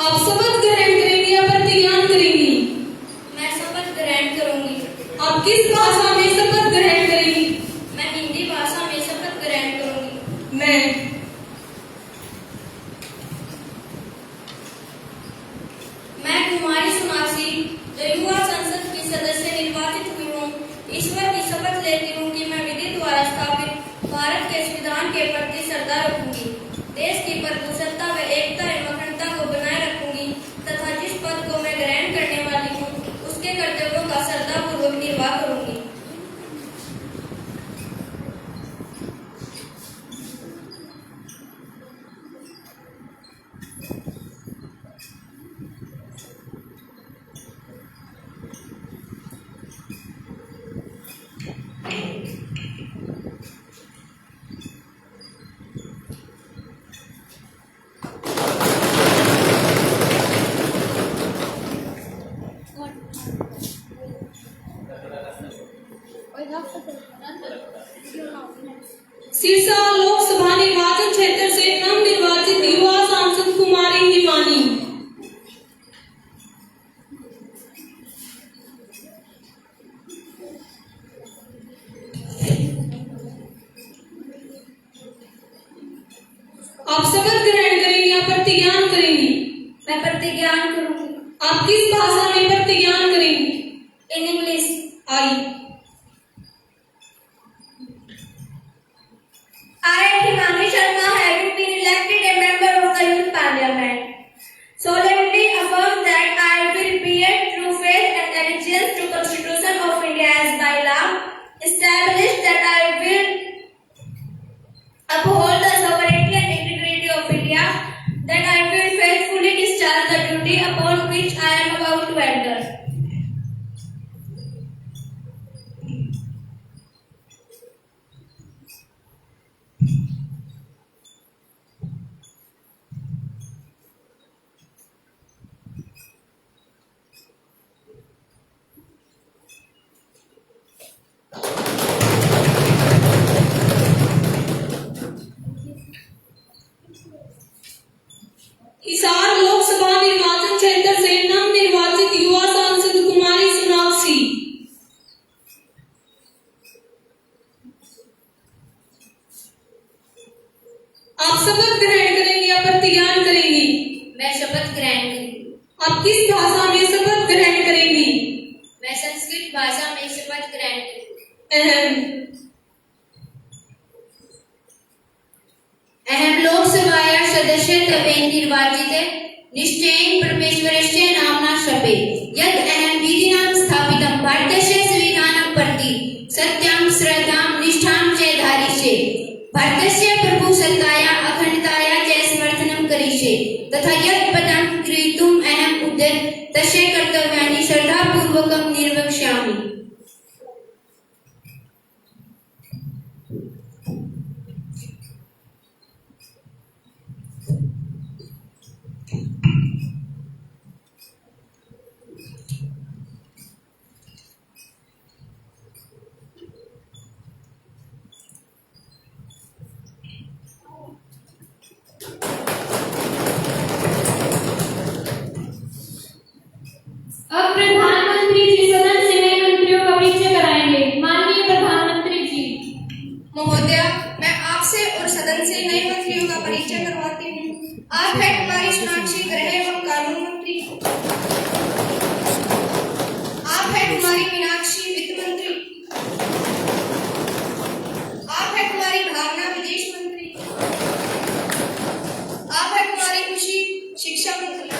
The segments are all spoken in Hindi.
आप शपथ ग्रहण करेंगी या प्रतिज्ञान करेंगी? मैं शपथ ग्रहण करूंगी। आप किस भाषा में शपथ ग्रहण करेंगी? मैं हिंदी भाषा में शपथ ग्रहण करूंगी। मैं कुमारी सोनाक्षी जो युवा संसद की सदस्य निर्वाचित हुई हूँ, ईश्वर की शपथ लेती हूँ कि मैं विधि द्वारा स्थापित भारत के संविधान के प्रति श्रद्धा रखूंगी, देश की प्रभुसत्ता व एकता एवं अखंडता को बनाए रखूंगी तथा जिस पद को मैं ग्रहण करने वाली हूँ उसके कर्तव्यों का श्रद्धापूर्वक निर्वाह करूंगी। सिरसा लोकसभा निर्वाचन क्षेत्र से नवनिर्वाचित युवा सांसद कुमारी हिमानी। आप शपथ ग्रहण करेंगी या प्रतिज्ञान करेंगी? मैं प्रतिज्ञान करूंगी। आप किस भाषा में प्रतिज्ञान करेंगी? In English. I I, Himani Sharma, having been elected a member of the Youth Parliament, solemnly affirm that I will bear true faith and allegiance to Constitution of India as by law, establish that I will uphold the sovereignty and integrity of India, that I will faithfully discharge the duty upon which I am about to enter. Hisar Lok Sabha निर्वाचन क्षेत्र से नवनिर्वाचित युवा सांसद कुमारी सोनाक्षी। आप शपथ ग्रहण करेंगी या प्रतिज्ञान करेंगी? मैं शपथ ग्रहण करूंगी। आप किस भाषा में शपथ ग्रहण करेंगी? मैं संस्कृत भाषा में शपथ ग्रहण करूंगी। अहम लोकसभाया सदस्यत्वेन निर्वाचिते निश्चयेन परमेश्वरस्य नाम्ना शपे यत् अहं विधिनां स्थापितं भारतस्य संविधानं प्रति सत्यं श्रद्धां निष्ठां च धारिष्ये भारतस्य प्रभुसत्ताया अखण्डताया च समर्थनं करिष्ये तथा यत् पदं ग्रहीतुम् अहम् उद्यत तस्य कर्तव्यानि श्रद्धापूर्वकं निर्वक्ष्यामि। अब प्रधानमंत्री जी सदन से नए मंत्रियों का परिचय कराएंगे। माननीय प्रधानमंत्री जी। महोदय, मैं आपसे और सदन से नए मंत्रियों का परिचय करवाती हूँ। आप है कुमारी सोनाक्षी, गृह एवं कानून मंत्री। आप है कुमारी मीनाक्षी, वित्त मंत्री। आप है कुमारी भावना, विदेश मंत्री। आप है कुमारी खुशी, शिक्षा मंत्री।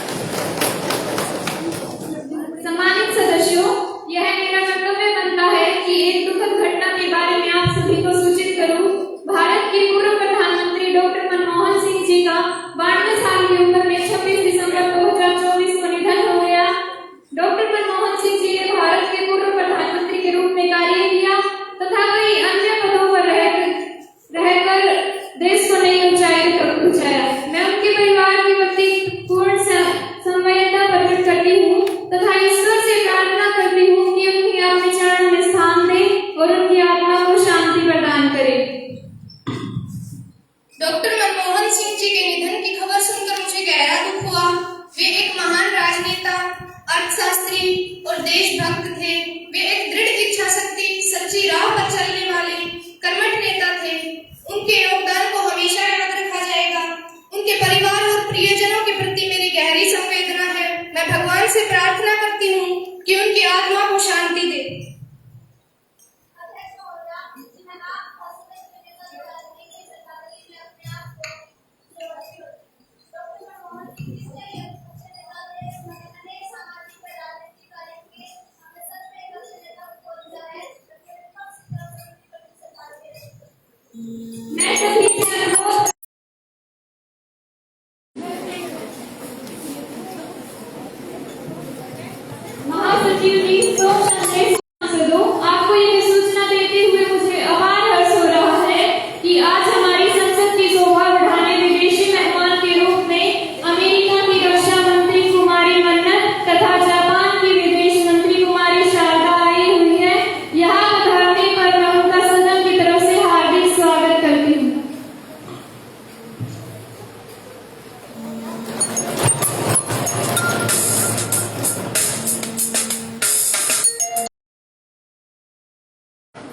सम्मानित सदस्यों, यह मेरा कर्तव्य बनता है कि एक दुखद घटना के बारे में आप सभी को सूचित करूं। भारत के पूर्व प्रधानमंत्री डॉक्टर मनमोहन सिंह जी का 92 साल की मैं सभी से अनुरोध महासचिव जी शोक संदेश सांसदों, आपको यह सूचना देते हुए मुझे अपार हर्ष हो रहा है कि आज हमारी संसद की शोभा बढ़ाने विदेशी मेहमान के रूप में अमेरिका की रक्षा मंत्री कुमारी मन्नत तथा जापान की विदेश मंत्री कुमारी शारदा आई हुई है। यहाँ पधारने पर मैं उनका सदन की तरफ से हार्दिक स्वागत करती हूँ।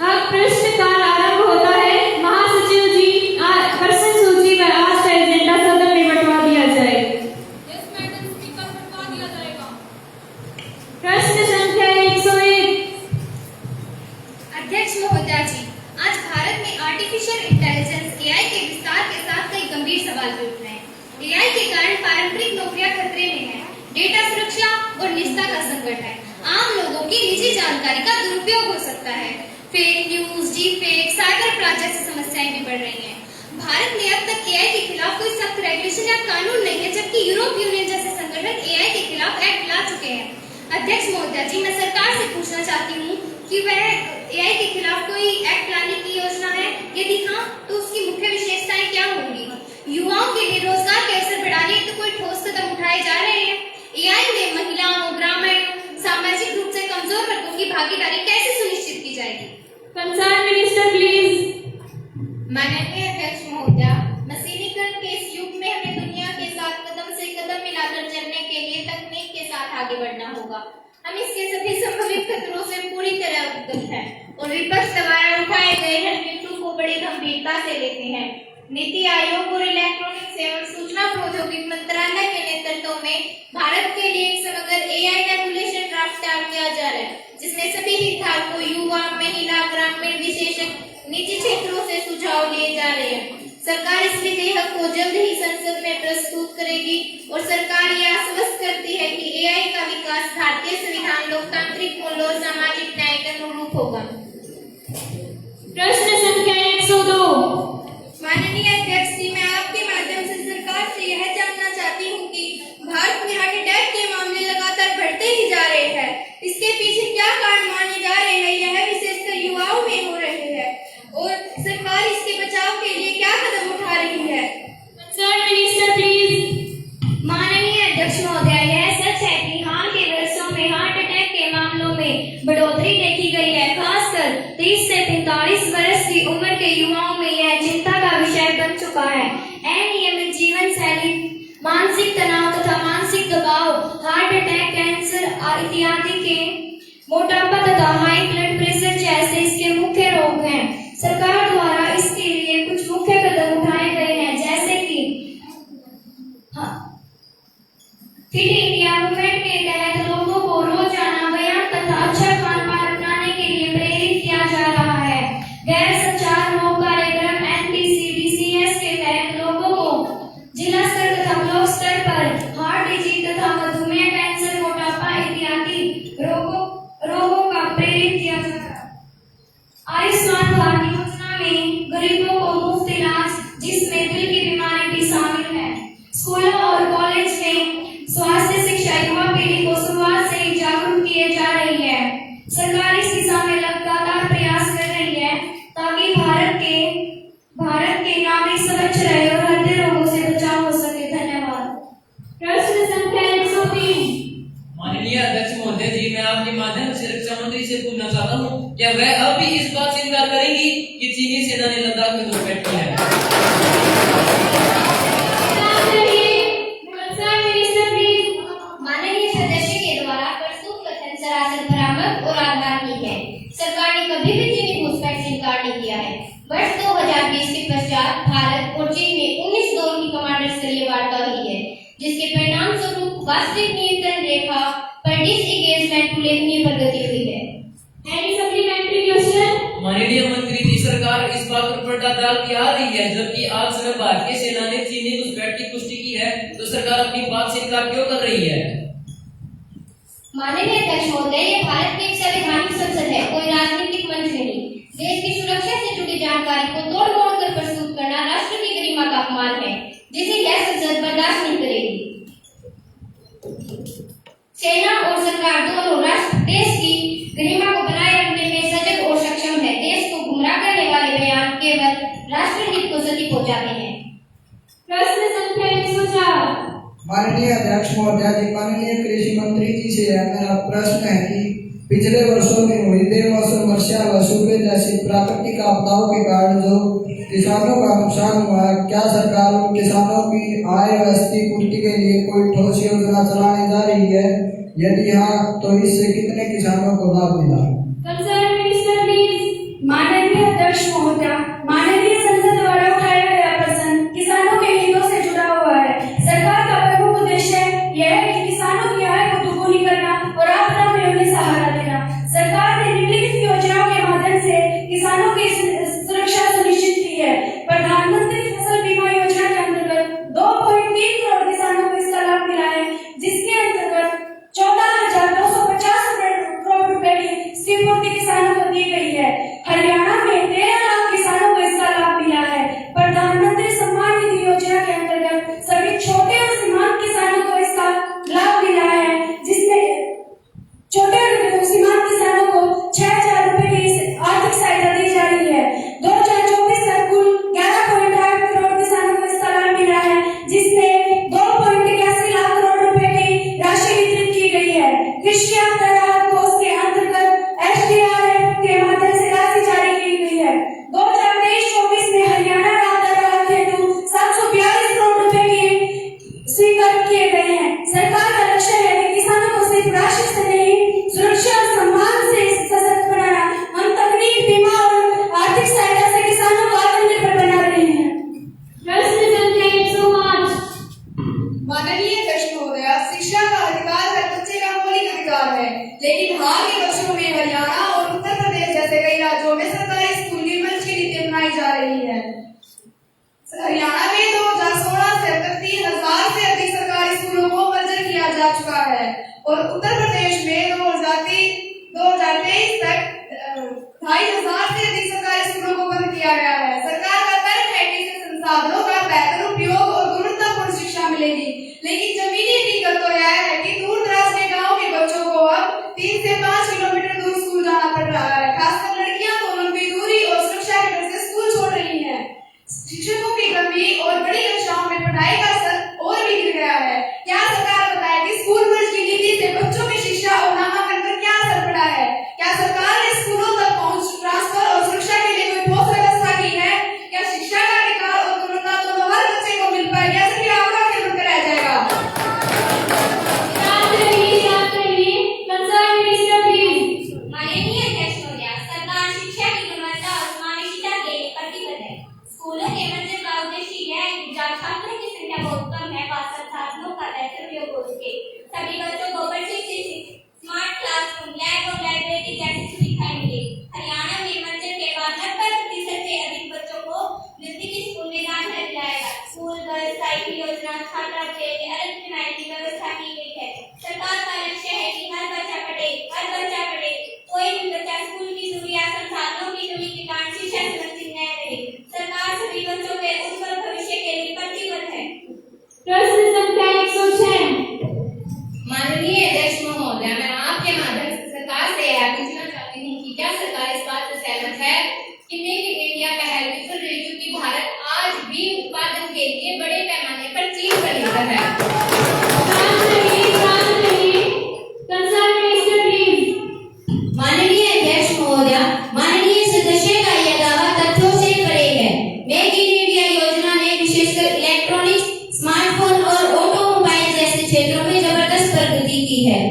अब प्रश्नकाल आरंभ होता है। महासचिव जी प्रश्न सूची व आज का एजेंडा सदन में बंटवा दिया जाए। यस मैडम, स्पीकर बंटवा दिया जाएगा। प्रश्न संख्या 101। अध्यक्ष महोदया जी, आज भारत में आर्टिफिशियल इंटेलिजेंस एआई के विस्तार के साथ कई गंभीर सवाल भी उठ रहे हैं। एआई के कारण पारंपरिक नौकरियां खतरे में हैं, डेटा सुरक्षा और निजता का संकट है, आम लोगों की निजी जानकारी का दुरुपयोग हो सकता है, फेक न्यूज, डीफेक, साइबर अपराध जैसी समस्याएं भी बढ़ रही हैं। भारत में अब तक एआई के खिलाफ कोई सख्त रेगुलेशन या कानून नहीं है, जबकि यूरोप यूनियन जैसे संगठन एआई के खिलाफ एक्ट ला चुके हैं। अध्यक्ष महोदया जी, मैं सरकार से पूछना चाहती हूँ कि वह एआई के खिलाफ कोई एक्ट लाने की योजना है, यदि हाँ तो उसकी मुख्य विशेषताएं क्या होंगी? युवाओं के लिए रोजगार के अवसर बढ़ाने तो कोई ठोस कदम उठाए जा रहे हैं? एआई में महिलाओं, ग्रामीण, सामाजिक रूप से कमजोर वर्गों की भागीदारी कैसे सुनिश्चित की जाएगी? Concern minister please. माननीय अध्यक्ष महोदया, मशीनीकरण के इस युग में हमें दुनिया के साथ कदम से कदम मिलाकर चलने के लिए तकनीक के साथ आगे बढ़ना होगा। हम इसके सभी संभावित खतरों से पूरी तरह अवगत हैं और विपक्ष द्वारा उठाए गए रणनीतियों को बड़ी गंभीरता से लेते हैं। नीति आयोग और इलेक्ट्रॉनिक्स एवं सूचना प्रौद्योगिकी मंत्रालय के नेतृत्व में भारत के लिए एक समग्र एआई रेगुलेशन ड्राफ्ट तैयार किया जा रहा है, जिसमें सभी हितधारकों, युवा, महिला, ग्रामीण, विशेषज्ञ, निजी क्षेत्रों से सुझाव लिए जा रहे हैं। सरकार इस विधेयक को जल्द ही संसद में प्रस्तुत करेगी और सरकार यह आश्वस्त करती है कि एआई का विकास भारतीय संविधान, लोकतांत्रिक मूल्यों और सामाजिक न्याय के अनुरूप होगा। प्रश्न संख्या 102। माननीय अध्यक्ष जी, मैं आपके माध्यम से सरकार से यह जानना चाहती हूँ कि भारत में हार्ट अटैक के मामले लगातार बढ़ते ही जा रहे हैं। इसके पीछे क्या कारण माने जा रहे हैं? यह विशेषकर युवाओं में हो रहे हैं और सरकार इसके बचाव के लिए क्या कदम उठा रही है? Concern minister please. माननीय अध्यक्ष महोदया, यह सच है कि हाल के वर्षों में हार्ट अटैक के मामलों में बढ़ोतरी देखी गई है। खासकर 30 से 45 वर्ष की उम्र के युवाओं में यह चिंता का विषय बन चुका है। अनियमित जीवन शैली, मानसिक तनाव तथा मानसिक दबाव, हार्ट अटैक, कैंसर इत्यादि के, मोटापा तथा हाई ब्लड प्रेशर जैसे इसके मुख्य रोग हैं। सरकार द्वारा इसके लिए कुछ मुख्य कदम उठाए गए हैं, जैसे कि फिट इंडिया मूवमेंट के तहत लोगों को रोजाना व्यायाम तथा अच्छा खान पान अपनाने के लिए प्रेरित किया जा रहा है। गैर संचार रोग कार्यक्रम NPCDCS के तहत लोगों को जिला स्तर तथा ब्लॉक स्तर पर हार्ट डिजीज तथा मधुमेह, कैंसर, मोटापा इत्यादि रोगों का प्रेरित किया जा रहा है। आयुष्मान भारत योजना में गरीबों को मुफ्त इलाज, जिसमें दिल की बीमारी भी शामिल है। स्कूलों और कॉलेज में स्वास्थ्य शिक्षा युवा पीढ़ी को शुरुआत से ही जागरूक किए जा रही है। सरकार इस दिशा में लगातार प्रयास कर रही है ताकि भारत के नागरिक सुरक्षित रहे और हृदय रोगों से बचाव हो सके। धन्यवाद। प्रश्न संख्या 103। माननीय अध्यक्ष महोदय जी, मैं आपके माध्यम से रक्षा मंत्री से पूछना चाहता हूँ, क्या वह अब भी इस बात से इनकार करेंगी कि चीनी सेना ने लद्दाख में घुसपैठ की है? माननीय सदस्य के द्वारा प्रस्तुत कथन सरासर भ्रामक और आधारहीन है। सरकार ने कभी भी चीनी घुसपैठ से इनकार नहीं किया है। वर्ष 2020 के पश्चात भारत और चीन में 19 दौर की कमांडर स्तरीय वार्ता हुई है, जिसके परिणाम स्वरूप वास्तविक नियंत्रण रेखा पर डिसएंगेजमेंट उल्लेखनीय प्रगति हुई है। Any supplementary question? माननीय मंत्री जी, सरकार इस बात पर पर्दा डाल के आ रही है, जबकि आज समय भारतीय सेना ने चीनी घुसपैठ की पुष्टि की है, तो सरकार अपनी बात से इनकार क्यों कर रही है? माननीय अध्यक्ष महोदय, ये भारत की एक संवैधानिक संसद है, कोई राजनीतिक मंच नहीं। देश की सुरक्षा से जुड़ी जानकारी को तोड़-मोड़ संसद बर्दाश्त नहीं करेगी। सेना और सरकार दोनों राष्ट्र देश की गरिमा को बनाए रखने में सजग और सक्षम है। देश को गुमराह करने वाले बयान केवल राष्ट्रहित को क्षति पहुंचाते हैं। प्रश्न संख्या 104। माननीय अध्यक्ष महोदया जी, माननीय कृषि मंत्री जी से मेरा प्रश्न है कि पिछले वर्षों में हुई बेमौसम वर्षा व सूखे जैसी प्राकृतिक आपदाओं के कारण जो किसानों का नुकसान हुआ है, क्या सरकार उन किसानों की आय व क्षतिपूर्ति के लिए कोई ठोस योजना चलाने जा रही है? यदि हाँ, तो इससे कितने किसानों को लाभ मिला? Concern minister please. माननीय अध्यक्ष महोदया, माननीय संसद द्वारा उठाया गया प्रश्न किसानों के हितों से जुड़ा हुआ है। सरकार का प्रमुख उद्देश्य यह है कि किसानों की आय को दोगुनी करना और आपदा में उन्हें सहारा देना। सरकार ने निम्नलिखित योजनाओं के माध्यम से किसानों की सुरक्षा सुनिश्चित की है। प्रधानमंत्री फसल बीमा योजना के अंतर्गत 2.3 करोड़ किसानों को इसका लाभ मिला है, जिसके अंतर्गत 14,250 करोड़ रुपए की क्षतिपूर्ति किसानों को दी गई है। हरियाणा में 13 लाख किसानों को इसका लाभ मिला है। प्रधानमंत्री सम्मान निधि योजना के अंतर्गत सभी छोटे और सीमांत किसानों को इसका लाभ मिला है, जिसमें छोटे और सीमांत किसानों को 6,000 रुपए की आर्थिक सहायता दी जा रही है। 2024 तक कुल 11.8 करोड़ किसानों को इसका लाभ मिला है, जिसमें 2.81 लाख करोड़ रुपए की राशि वितरित की गई है। कृषि आपदा राहत कोष के अंतर्गत SDRF के माध्यम से राशि जारी की गई है। 2023-24 में हरियाणा आपदा राहत हेतु 742 करोड़ रुपए की स्वीकृत किए गए हैं। सरकार का लक्ष्य है कि किसानों को सिर्फ राशि से नहीं, सुरक्षा और सम्मान से सशक्त बनाना। हम तकनीक, बीमा और आर्थिक सहायता से किसानों को आत्मनिर्भर बना रहे हैं। प्रश्न संख्या 105। माननीय अध्यक्ष महोदया, शिक्षा का अधिकार हर बच्चे का मौलिक अधिकार है, लेकिन हाल के वर्षों में हरियाणा और उत्तर प्रदेश जैसे कई राज्यों में सरकारी स्कूल निर्बंध की नीति अपनाई जा रही है। हरियाणा में 2016 से 33,000 से अधिक सरकारी स्कूलों को बंद किया जा चुका है और उत्तर प्रदेश में 2023 तक 2,500 से अधिक सरकारी स्कूलों को बंद किया गया है। सरकार का तर्क है कि इससे संसाधनों का बेहतर उपयोग और गुणवत्तापूर्ण शिक्षा मिलेगी, लेकिन जमीनी हकीकत तो यह है कि दूर दराज के गाँव के बच्चों को अब 3 से 5 किलोमीटर दूर स्कूल जाना पड़ रहा है। खासकर लड़कियां तो लंबी दूरी और सुरक्षा की वजह से स्कूल छोड़ रही हैं। शिक्षकों की कमी और बड़ी कक्षाओं में पढ़ाई का स्तर और भी गिर गया है। क्या सरकार बताए कि स्कूल बोर्ड की नीति से बच्चों की शिक्षा और नामांकन पर क्या असर पड़ा है? क्या सरकार ने स्कूलों तक पहुंच, ट्रांसफर और सुरक्षा के लिए कोई ठोस व्यवस्था की है? क्या शिक्षा का अधिकार और गुणवत्ता दोनों हर बच्चे को मिल पाएगी या सिर्फ आंकड़ा के बनकर रह जाएगा? शांत रहिए। Concern minister please. माननीय अध्यक्ष महोदया, सरकार शिक्षा की गुणवत्ता और समावेशिता के लिए प्रतिबद्ध है। स्कूलों के बच्चों का उद्देश्य यह है कि जहाँ छात्रों की संख्या बहुत कम है, वहाँ संसाधनों का बेहतर उपयोग हो सके। सभी बच्चों को प्रशिक्षित स्मार्ट क्लासरूम, लैब और लाइब्रेरी जैसी सुविधाएं मिले। हरियाणा में हिमाचल के बाद 90% से अधिक बच्चों को नजदीकी स्कूल में दाखिला दिलाएगा। स्कूल बस, साइकिल योजना, छात्रावास के लिए अलग किराए की व्यवस्था की गई है। सरकार का लक्ष्य है कि हर बच्चा पढ़े। कोई भी बच्चा स्कूल की सुविधा, संसाधनों की कमी के कारण शिक्षा से वंचित न रहे। सरकार सभी बच्चों के उज्जवल भविष्य के लिए प्रतिबद्ध है। प्रश्न संख्या 106। माननीय अध्यक्ष महोदया, मैं आपके माध्यम से सरकार से यह पूछना चाहती हूँ कि क्या सरकार इस बात से सहमत है कि मेक इन इंडिया पहल विफल रही, क्योंकि भारत आज भी उत्पादन के लिए बड़े पैमाने पर चीन पर निर्भर है। शांत रहिए। Concern minister please. माननीय अध्यक्ष महोदया, माननीय सदस्य का यह दावा तथ्यों से परे है। मेक इन इंडिया योजना ने विशेषकर इलेक्ट्रॉनिक्स, स्मार्टफोन और ऑटोमोबाइल जैसे क्षेत्रों में जबरदस्त प्रगति की है।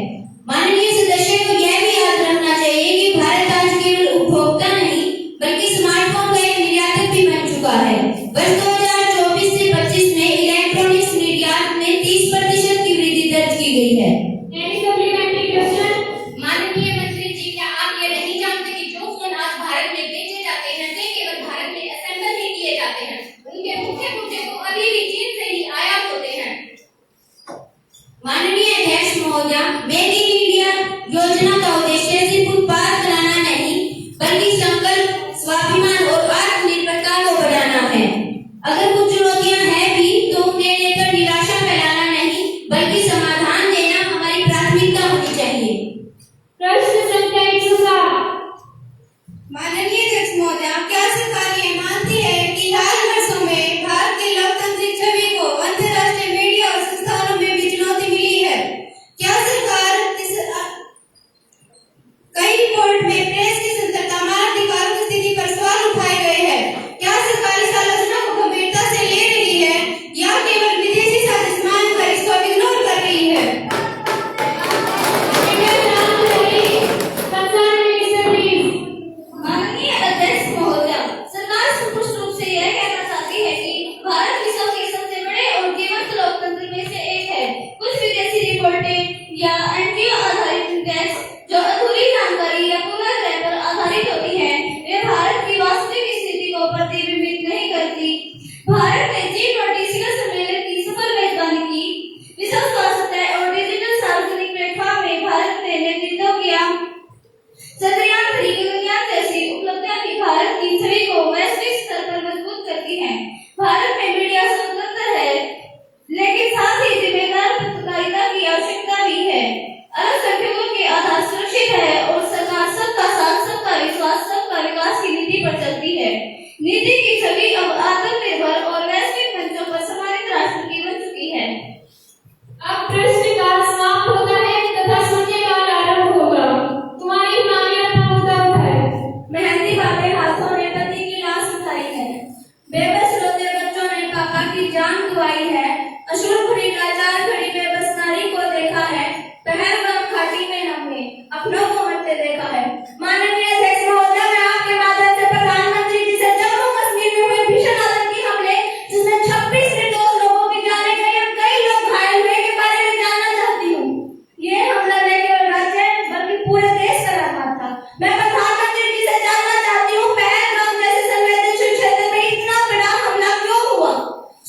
माननीय सदस्य को यह भी याद रखना चाहिए कि भारत आज केवल उपभोक्ता नहीं बल्कि स्मार्टफोन का एक निर्यातक भी बन चुका है। वर्ष 2024 से 25 में इलेक्ट्रॉनिक्स निर्यात में 30% जान गंवाई है, अशुभ घड़ी लाचार घड़ी में बस नारी को देखा है, पहलगाम घाटी में हमने अपनों को मरते देखा है। माननीय अध्यक्ष महोदय, मैं आपके माध्यम से प्रधानमंत्री जी से जम्मू कश्मीर में हुए भीषण आतंकी हमले जिसमें 26 निर्दोष लोगों की जाने गई और कई लोग घायल हुए के बारे में जानना चाहती हूँ। ये हमला न केवल राज्य बल्कि पूरे देश का रहा था। मैं प्रधानमंत्री जी से जानना चाहती हूँ, पहलगाम जैसे संवेदनशील क्षेत्र में इतना बड़ा हमला क्यों हुआ?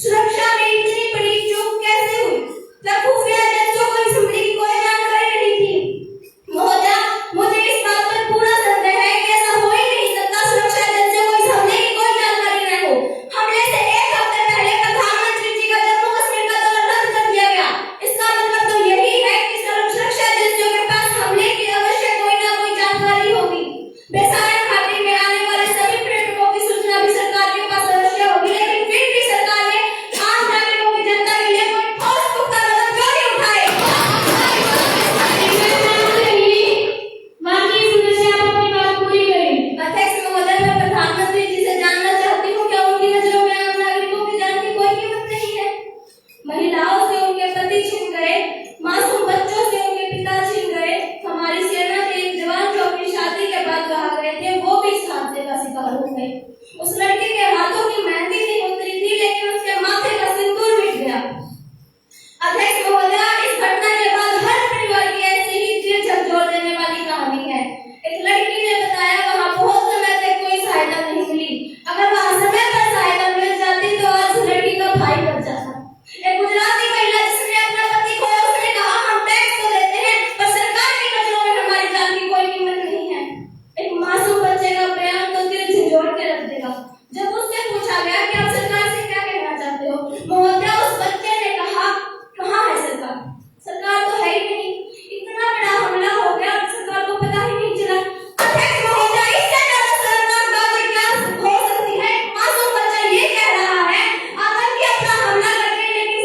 सुरक्षा में इतनी बड़ी चूक कैसे हुई? क्या खुफिया एजेंसियों को इस हमले की कोई जानकारी नहीं थी? महोदय, मुझे इस बात पर पूरा संदेह है कि ऐसा हो ही नहीं सकता। सुरक्षा एजेंसियों को इस हमले की कोई जानकारी न हो। हमले से एक हफ्ते पहले प्रधानमंत्री जी का जम्मू कश्मीर का दौरा रद्द कर दिया गया। इसका मतलब तो यही है कि सुरक्षा एजेंसियों के पास हमले की अवश्य कोई न कोई जानकारी होगी। बेसाया घाटी में आने वाले सभी पर्यटकों की सूचना भी सरकार के पास अवश्य होगी, लेकिन फिर भी सरकार ने आम नागरिकों की जनता के लिए कोई ठोस पुख्ता कदम क्यों नहीं उठाए? माननीय सदस्य, आप अपनी बात पूरी करें। अध्यक्ष महोदय, मैं प्रधानमंत्री जी से जानना चाहती हूँ, क्या उनकी नजरों में आम नागरिकों की जान की कोई कीमत नहीं है? महिलाओं से उनके पति छिन गए, मासूम बच्चों से उनके पिता छिन गए। हमारी सेना के एक जवान जो अपनी शादी के बाद रह गए थे, वो भी इस हादसे का शिकार हो गए। उस लड़के के हाथों की मेहंदी नहीं उतरी थी, लेकिन उसके माथे का सिंदूर मिट गया। अध्यक्ष महोदय, इस घटना के बाद हर परिवार की ऐसी ही दिल झकझोर देने वाली कहानी है। एक लड़की ने बताया, वहाँ बहुत समय तक कोई सहायता नहीं मिली। अगर वहाँ समय पर सहायता मिल जाती तो आज उस लड़की का भाई बच जाता। एक गुजराती महिला जिसने अपना पति खोया, उसने कहा, हम टैक्स तो देते हैं पर सरकार की नजरों में हमारी जान की कोई कीमत नहीं है। एक मासूम बच्चे का बयान तो दिल झंझोड़ के रख देगा। जब उससे पूछा गया कि आप सरकार से क्या कहना चाहते हो, महोदय, उस बच्चे ने कहा, कहाँ है सरकार? सरकार तो है ही नहीं। इतना बड़ा हमला हो गया, सरकार को पता ही नहीं चला। अध्यक्ष महोदय, इससे ज्यादा शर्मनाक बात क्या हो सकती है? मासूम बच्चा ये कह रहा है, आतंकी अपना हमला करके, लेकिन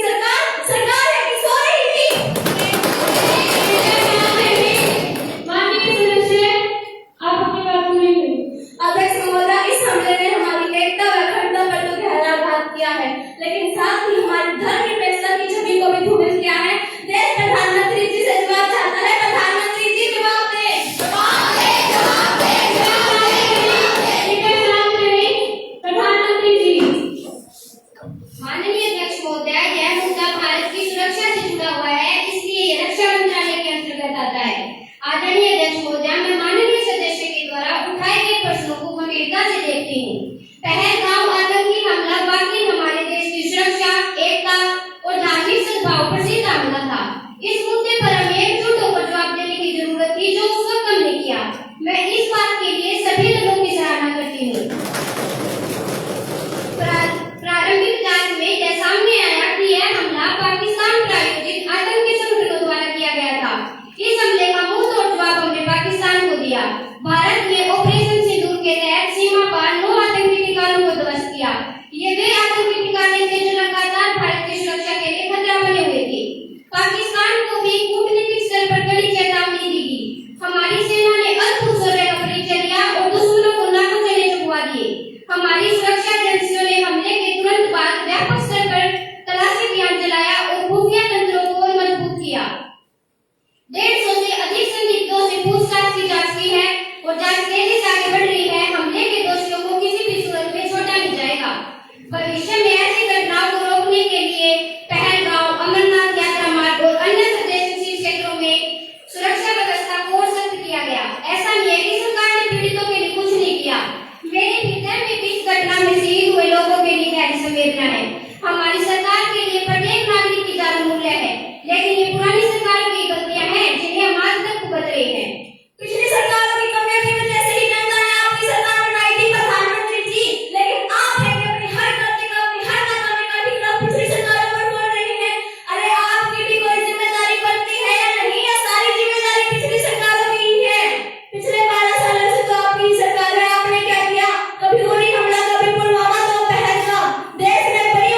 सरकार है कि सो रही थी। माननीय सदस्य, आप अपनी बात पूरी करें। अध्यक्ष महोदय, इस हमले ने हमारी एकता व अखंडता पर तो गहरा आघात किया है, लेकिन साथ ही हमारी धर्म निरपेक्षता की छवि को भी धूमिल किया है। देश प्रधानमंत्री जी से जवाब चाहता है। प्रधानमंत्री जी जवाब दे, जवाब दे, जवाब दे, जवाब दे। प्रधानमंत्री जी। माननीय अध्यक्ष महोदय, यह मुद्दा भारत की सुरक्षा से जुड़ा हुआ है, इसलिए ये रक्षा मंत्रालय के अंतर्गत आता है। आदरणीय अध्यक्ष महोदय, मैं माननीय सदस्य के द्वारा उठाए गए प्रश्नों को गंभीरता से देखती हूँ। पहलगाम आतंकी हमला वाकई हमारे देश की सुरक्षा, एकता और धार्मिक सद्भाव पर सीधा हमला था। इस मुद्दे पर हमें एकजुट होकर जवाब देने की जरूरत थी, जो उस वक्त हमने किया। मैं इस बात के लिए सभी दलों की सराहना करती हूँ। प्रारंभिक जांच में यह सामने आया कि यह हमला पाकिस्तान प्रायोजित आतंकी संगठनों द्वारा किया गया था। इस हमले का मुंह तोड़ जवाब हमने पाकिस्तान को दिया। भारत ने ऑपरेशन सिंदूर के तहत सीमा पार 9 आतंकी ठिकानों को ध्वस्त किया। ये वे आतंकी ठिकाने थे जो लगातार भारत की सुरक्षा के लिए खतरा बने हुए थे। पाकिस्तान को भी कूटनीतिक स्तर पर कड़ी चेतावनी दी गई। हमारी सेना ने अद्भुत शौर्य का परिचय दिया और दुश्मनों को नाकों चले चुकवा दिए। हमारी सुरक्षा एजेंसियों ने हमले के तुरंत बाद व्यापक स्तर पर तलाशी अभियान चलाया और खुफिया तंत्रों को और मजबूत किया। 150 से अधिक संदिग्धों से पूछताछ की जांच की है और जांच तेजी से आगे बढ़ रही है। हमले के दोषियों को किसी भी सूरत में छोड़ा नहीं जाएगा। भविष्य में ऐसी घटनाओं को रोकने के लिए पहलगाम, अमरनाथ यात्रा मार्ग और अन्य संवेदनशील क्षेत्रों में सुरक्षा व्यवस्था को और सख्त किया गया। ऐसा नहीं है कि सरकार ने पीड़ितों के लिए कुछ नहीं किया। मेरे हृदय में भी इस घटना में शहीद हुए लोगों के लिए गहरी संवेदना है। हमारी सरकार के लिए प्रत्येक नागरिक की जान मूल्य है, लेकिन ये पुरानी सरकारों की गलतियां हैं जिन्हें हम आज तक भुगत रहे हैं। पिछली सरकारों की कमियों की वजह से ही जनता ने आपकी सरकार बनाई थी प्रधानमंत्री जी, लेकिन आप हैं कि अपनी हर गलती का, अपनी हर नाकामी का ठिकाना पिछली सरकारों पर छोड़ रही हैं। अरे आपकी भी कोई जिम्मेदारी बनती है या नहीं? या सारी जिम्मेदारी पिछली सरकारों की ही है? पिछले 12 सालों से तो आपकी सरकार है, आपने क्या किया? कभी उरी हमला, कभी पुलवामा, तो पहलगाम। देश में बड़ी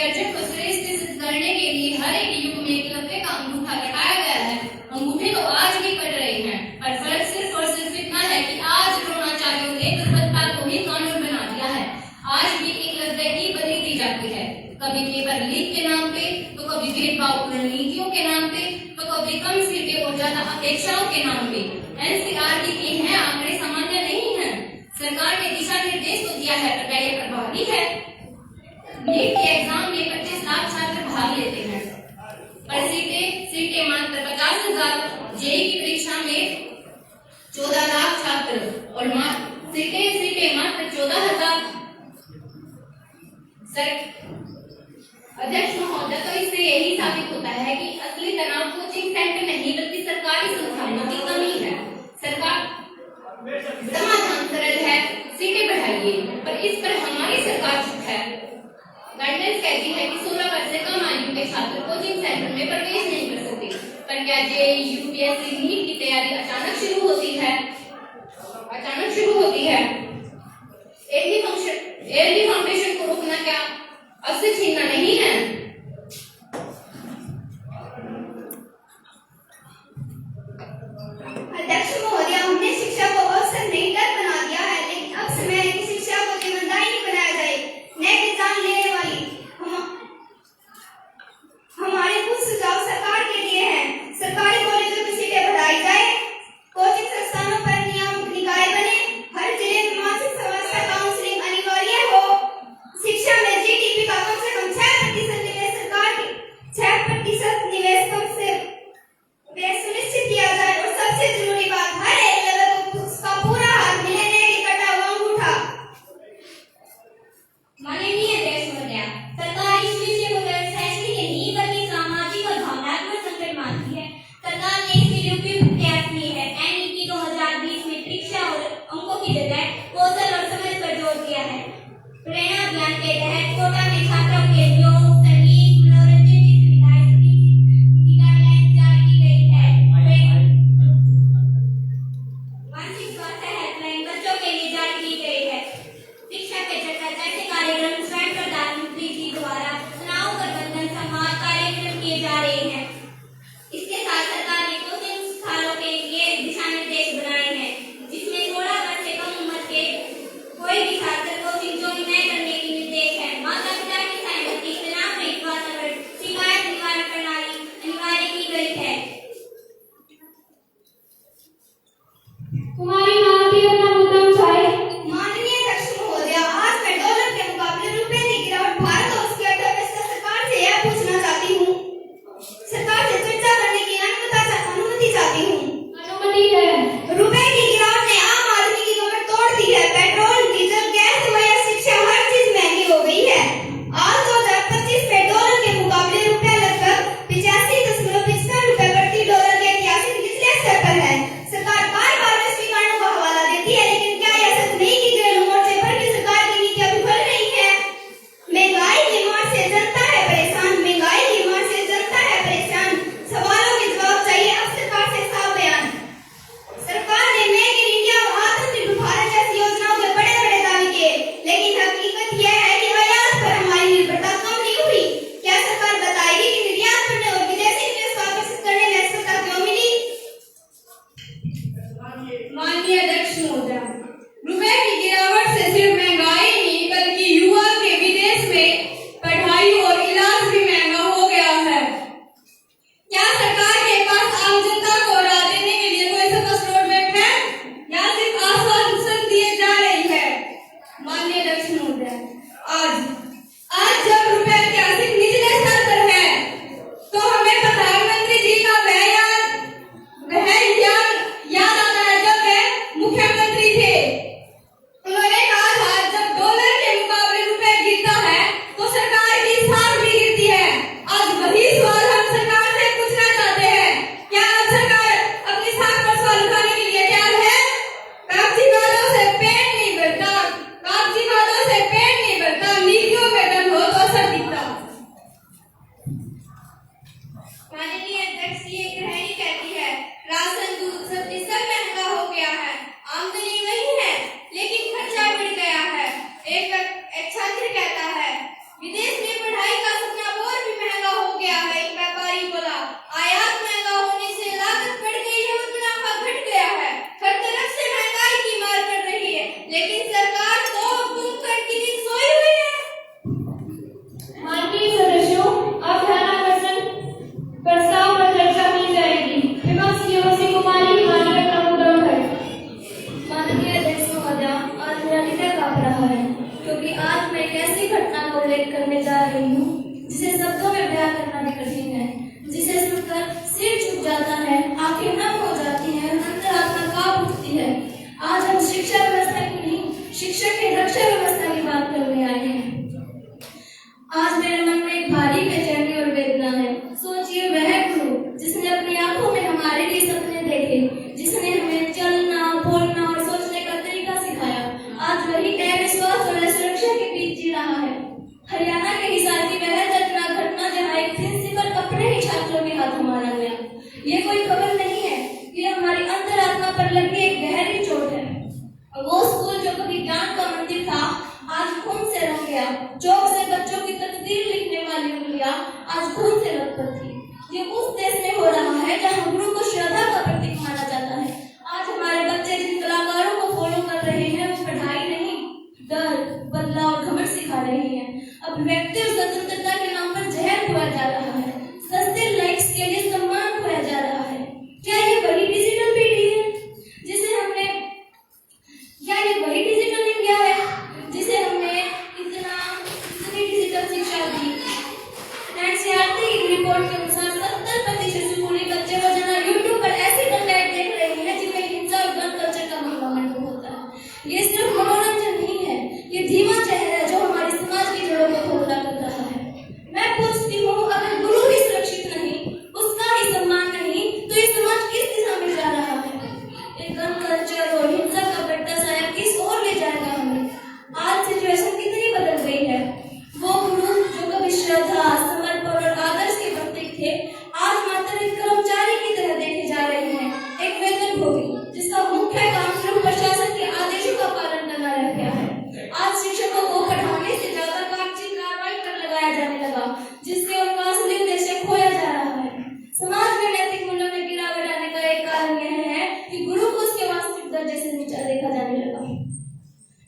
दर्जन को श्रेष्ठ सिद्ध करने के लिए हर एक युग में एकलव्य का अंगूठा लगाया गया है। अंगूठे तो आज भी कट रहे हैं, पर फर्क सिर्फ और सिर्फ इतना है कि आज द्रोणाचार्यों ने दुर्बलता को ही कानून बना दिया है। आज भी एकलव्य की बदली दी जाती है, कभी पेपर लीक के नाम पे, तो कभी भेदभाव रणनीतियों के नाम पे, तो कभी कम सीटें और ज्यादा अपेक्षाओं के नाम पे। एनसीईआरटी के हैं आंकड़े सामान्य नहीं है। सरकार ने दिशा निर्देश तो दिया है, पर क्या ये प्रभावी है? नीट के एग्जाम में 25 लाख छात्र भाग लेते हैं, पर सीटें मात्र 50,000। जेईई की परीक्षा में 14 लाख छात्र और सीटें मात्र 14,000। अध्यक्ष महोदय, तो इससे यही साबित होता है कि असली तनाव कोचिंग सेंटर नहीं बल्कि सरकारी संस्थानों की कमी है। समाधान सरल है, सीटें बढ़ाइए, पर इस पर हमारी सरकार चुप है। गाइडलाइंस कहती है कि 16 वर्ष से कम आयु के छात्र कोचिंग सेंटर में प्रवेश नहीं कर सकते, पर क्या जेईई, यूपीएससी, नीट की तैयारी अचानक शुरू होती है? एएलडी फाउंडेशन को रोकना क्या अब से छीनना नहीं है? अध्यक्ष महोदय, हमने शिक्षा को अवसर नहीं कर बना दिया है, लेकिन अब समय है कि शिक्षा को जिम्मेदारी बनाया जाए। नेट एग्जाम लेने वाली हमारे कुछ सुझाव सरकार के लिए हैं। सरकारी कॉलेजों की सीटें बढ़ाई जाए, कोचिंग संस्थानों पर नियामक निकाय बने, हर जिले में मासिक समस्या काउंसलिंग अनिवार्य हो, शिक्षा में जीडीपी का कम से कम 6% करने जा रही हूँ, जिसे शब्दों में बयां करना भी कठिन है, जिसे सुनकर सिर झुक जाता है, आंखें नम हो जाती हैं, अंतरात्मा कांप उठती है। आज हम शिक्षा व्यवस्था की नहीं, शिक्षक की रक्षा व्यवस्था की बात करने आए हैं। आज मेरे मन में एक भारी बेचैनी और वेदना है। सोचिए, वह गुरु जिसने अपनी आंखों में हमारे लिए सपने देखे, जिसने हमें चलना, बोलना और सोचने का तरीका सिखाया, आज वही अविश्वास और असुरक्षा के बीच जी रहा है। हरियाणा के हिसार की वह घटना जहाँ एक प्रिंसिपल अपने ही छात्रों के हाथों मारा गया। ये कोई खबर नहीं है, ये हमारी अंतरात्मा पर लगी एक गहरी चोट है। वो स्कूल जो कभी ज्ञान का मंदिर था, आज खून से रंग गया। चौक से बच्चों की तकदीर लिखने वाली उंगलियां आज खून से लथपथ थी। ये उस देश में हो रहा है जहाँ गुरु को श्रद्धा का प्रतीक माना जाता है। आज हमारे बच्चे जिन कलाकारों को फॉलो कर रहे हैं, वो पढ़ाई नहीं, डर, बदलाव और घमंड सिखा रहे हैं। अब व्यक्ति और स्वतंत्रता के नाम पर जहर खोया जा रहा है, सस्ते लाइक्स के लिए सम्मान खोया जा रहा है। क्या ये वही डिजिटल पीढ़ी है जिसे हमने, क्या ये वही डिजिटल इंडिया है जिसे हमने इतनी डिजिटल शिक्षा दी? एनसीईआरटी की रिपोर्ट के अनुसार 70% स्कूली बच्चे रोजाना यूट्यूब पर ऐसे कंटेंट देख रहे हैं जिनमें हिंसा और गन कल्चर का मंडन होता है। ये सिर्फ मनोरंजन नहीं है, ये धीमा जहर है जो हमारी समाज की जड़ों को खोखला कर रहा है। मैं पूछती हूँ, अगर गुरु ही सुरक्षित नहीं, उसका ही सम्मान नहीं, तो ये समाज किस दिशा में जा रहा है? एक गन कल्चर और हिंसा का बट्टा शायद किस ओर ले जाएगा हमें। आज सिचुएशन कितनी बदल गई है। वो गुरु जो कभी श्रद्धा, समर्पण और आदर्श के प्रतीक थे, आज मात्र एक कर्मचारी की तरह देखे जा रहे हैं, एक वेतनभोगी जिसका मुख्य काम सिर्फ प्रशासन के आदेशों का पालन करना रह गया है। आज शिक्षकों को पढ़ाने से ज्यादा कागजी कार्रवाई पर लगाया जाने लगा, जिससे उनका असली उद्देश्य खोया जा रहा है। समाज में नैतिक मूल्यों में गिरावट आने का एक कारण यह है कि गुरु को उसके वास्तविक दर्जे से नीचा देखा जाने लगा।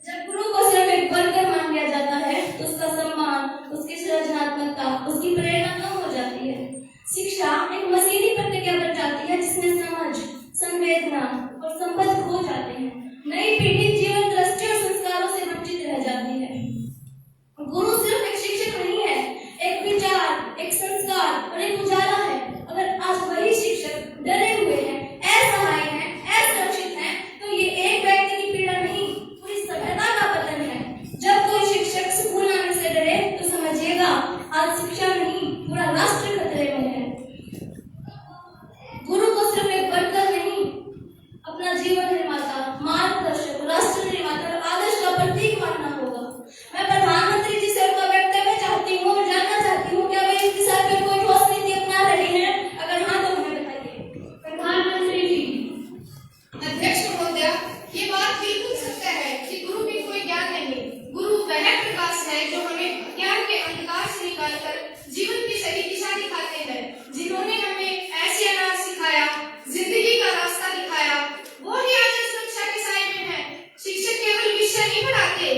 जब गुरु को सिर्फ एक वर्कर मान लिया जाता है, तो उसका सम्मान, उसकी सृजनात्मकता, उसकी प्रेरणा कम हो जाती है। शिक्षा एक मशीनी प्रक्रिया बन जाती है जिसमें समझ, संवेदना और संबंध खो जाते हैं। नई पीढ़ी जीवन दृष्टि और संस्कारों से वंचित रह जाती है। गुरु सिर्फ एक शिक्षक नहीं है, एक विचार, एक संस्कार और एक उजाला है। अगर आज वही शिक्षक डरे हुए हैं, असहाय हैं, असुरक्षित हैं, तो ये एक व्यक्ति की पीड़ा नहीं, पूरी सभ्यता का पतन है। जब कोई शिक्षक स्कूल आने से डरे, तो समझिएगा आज शिक्षा नहीं, पूरा राष्ट्र खतरे में है। गुरु को सिर्फ एक वर्कर नहीं, अपना जीवन निर्माता, मार्गदर्शक, राष्ट्र निर्माता और आदर्श का प्रतीक मानना होगा। मैं प्रधानमंत्री जी से उनका वक्तव्य चाहती हूँ और जानना चाहती हूँ, क्या वे इस दिशा पर कोई ठोस नीति अपना रहे हैं? अगर हाँ, तो हमें बताइए। प्रधानमंत्री जी। अध्यक्ष महोदय, ये बात बिल्कुल सत्य है कि गुरु भी कोई ज्ञान नहीं। गुरु वह प्रकाश है जो हमें ज्ञान के अंधकार से निकालकर जीवन की सही दिशा दिखाते हैं, जिन्होंने हमें ऐसे अनाज सिखाया, जिंदगी का रास्ता दिखाया, वो ही आज सुरक्षा के साए में है। शिक्षक केवल विषय नहीं पढ़ाते,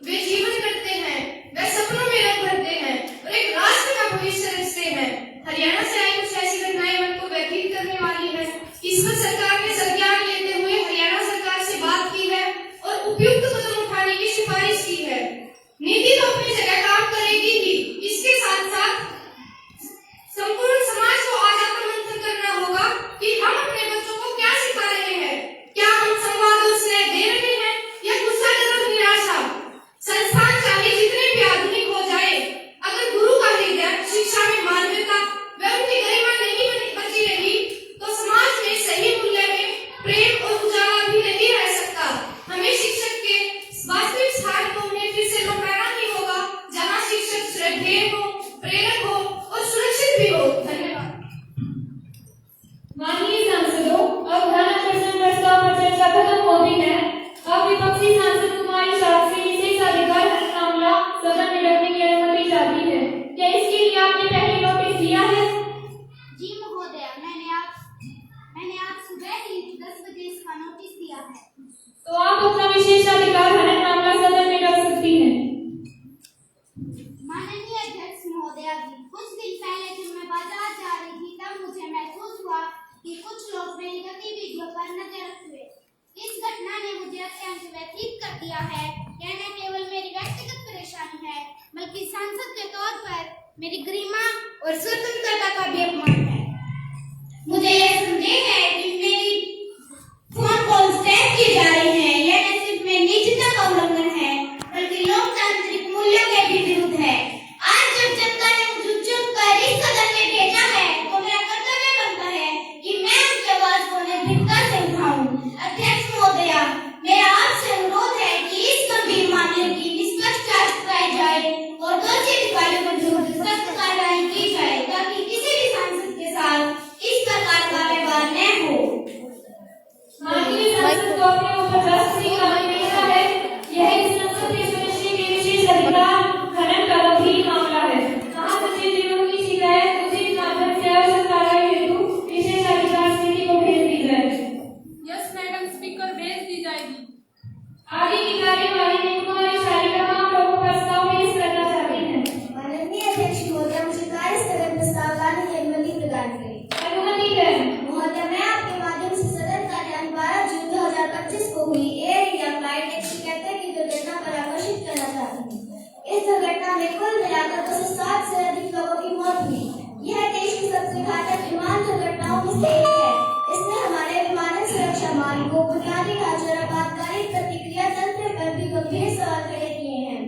वे जीवन करते हैं, वे सपनों में रंग भरते हैं और एक राष्ट्र का भविष्य रचते हैं। हरियाणा से आई कुछ ऐसी घटनाएं मन को व्यथित करने वाली है। इस पर सरकार ने संज्ञान लेते हुए हरियाणा सरकार से बात की है और उपयुक्त कदम उठाने की सिफारिश की है। नीति तो अपनी जगह काम करेगी ही, इसके साथ साथ संपूर्ण समाज को आज आत्ममंथन करना होगा कि हम अपने बच्चों को क्या सिखा रहे हैं। क्या हम संवाद और स्नेह दे रहे हैं या गुस्सा, डर और निराशा? संस्थान चाहे जितने भी आधुनिक हो जाए, अगर गुरु का हृदय शिक्षा में मानवता व उनकी गरिमा नहीं बची रही, तो समाज में सही मूल्य में प्रेम और उजाला भी नहीं रह सकता। हमें शिक्षक के वास्तविक स्थान को उन्हें फिर से लौटाना ही होगा, जहाँ शिक्षक श्रद्धेय हो, प्रेरक हो और सुरक्षित भी हो। धन्यवाद। माननीय सांसदों, अब ध्यानाकर्षण प्रस्ताव पर चर्चा खत्म होती है। अब विपक्षी सांसद कुमारी साक्षी विशेषाधिकार मामला सदन में रखने की अनुमति चाहती है। क्या इसके लिए आपने पहले नोटिस दिया है? जी महोदय, मैंने आज सुबह ही 10 बजे इसका नोटिस दिया है। तो आप अपना विशेषाधिकार हनन मामला सदन में रख सकती हैं। माननीय अध्यक्ष महोदय जी, कुछ दिन पहले जब मैं बाजार जा रही थी, तब मुझे महसूस हुआ कि कुछ लोग मेरी गतिविधियों पर नजर रख हुए। इस घटना ने मुझे अत्यंत व्यथित कर दिया है। यह न केवल मेरी व्यक्तिगत परेशानी है, बल्कि सांसद के तौर पर मेरी गरिमा और स्वतंत्रता का भी अपमान है। मुझे यह संदेह है कि मेरी फोन कॉल टैप की जा रही है। यह न सिर्फ मेरी निजता का उल्लंघन है बल्कि लोकतांत्रिक मूल्यों के भी विरुद्ध है। आज जब जनता ने मुझे चुनकर इस सदन में भेजा है तो मेरा कर्तव्य बनता है कि मैं उनकी आवाज को निर्भीकता से उठाऊं। अध्यक्ष महोदया, मेरा आपसे अनुरोध है कि इस गंभीर मामले की निष्पक्ष जांच कराई जाए और दोषी अधिकारियों के विरुद्ध सख्त कार्रवाई की जाए ताकि किसी भी सांसद के साथ इस प्रकार का व्यवहार न हो। माननीय सांसद को अपने ऊपर राष्ट्रीय कानून लिखा है। यह इस संसद के सदस्य के विशेष अधिकार हनन का गंभीर मामला है। महासचिव जी की शिकायत उचित माध्यम से आवश्यक कार्रवाई हेतु विशेष अधिकार समिति को भेज दी जाए। यस मैडम, स्पीकर भेज दी जाएगी। आगे की कार्यवाही में कुमारी शालिका प्रमुख प्रस्ताव पेश करना चाहती हैं। माननीय अध्यक्ष महोदय, मुझे कार्य स्थगन प्रस्ताव लाने की अनुमति प्रदान करें। अनुमति है। महोदय, मैं आपके माध्यम से सदन का ध्यान 12 जून 2025 को हुई एयर इंडिया फ्लाइट 171 की दुर्घटना पर आकर्षित करना चाहती हूँ। इस दुर्घटना में कुल मिलाकर 207 से अधिक लोगों की मौत हुई। यह देश की सबसे घातक विमान दुर्घटनाओं में से एक है। इसने हमारे विमानन सुरक्षा मानकों, बुनियादी ढांचे और आपातकालीन प्रतिक्रिया तंत्र पर भी गंभीर सवाल खड़े किए हैं।